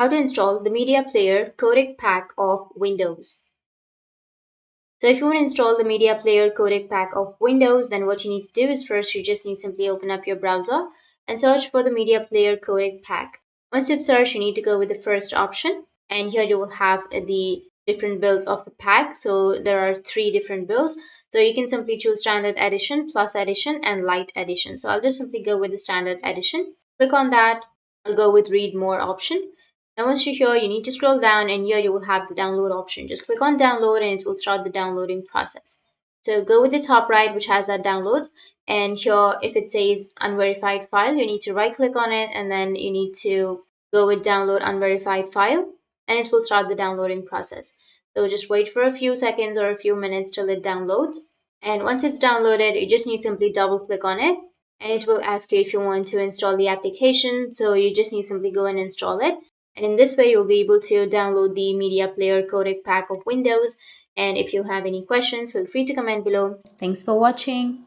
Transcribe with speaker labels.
Speaker 1: how to install the Media Player Codec Pack of Windows. So if you want to install the Media Player Codec Pack of Windows, then what you need to do is first you just need to simply open up your browser and search for the Media Player Codec Pack. Once you've searched, you need to go with the first option, and here you will have the different builds of the pack. So there are 3 different builds. So you can simply choose Standard Edition, Plus Edition, and Light Edition. So I'll just simply go with the Standard Edition. Click on that. I'll go with Read More option. And once you're here, you need to scroll down, and here you will have the download option. Just click on download and it will start the downloading process. So go with the top right, which has that downloads. And here, if it says unverified file, you need to right click on it, and then you need to go with download unverified file, and it will start the downloading process. So just wait for a few seconds or a few minutes till it downloads. And once it's downloaded, you just need to simply double click on it, and it will ask you if you want to install the application. So you just need to simply go and install it. And in this way, you'll be able to download the Media Player Codec Pack of Windows. And if you have any questions, feel free to comment below. Thanks for watching.